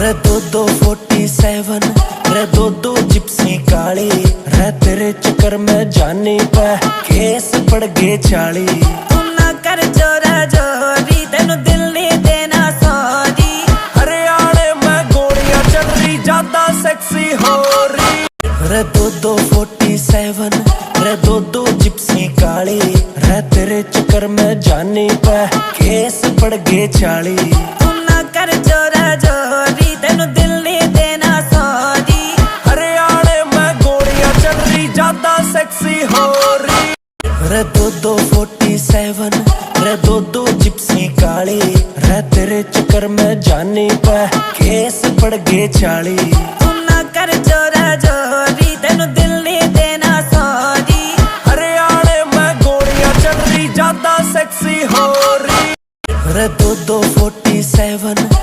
रे दो 47 रे दो जिप्सी काली रे तेरे चक्कर में जानी पे केस पड़ गए 40। तू ना कर जोरा जोरी तेनू दिल नहीं देना सॉरी। हरियाणे में गोलियां चल रही ज्यादा सेक्सी हो रही। रे दो 47 रे दो जिप्सी काली रे तेरे चक्कर में जानी पे केस पड़ गए 40। तू ना कर जोरा जोरी तेनू दिल नहीं देना सॉरी। हरियाणे में गोलियां चल रही ज्यादा सेक्सी हो रही। रे दो 47 रे दो जिप्सी काली रे तेरे चक्कर में जानी पे केस पड़ गए 40। तू ना कर जोरा जोरी तेनू दिल नहीं देना सॉरी। हरियाणे में गोलियां चल रही ज्यादा सेक्सी हो रही। रे दो 47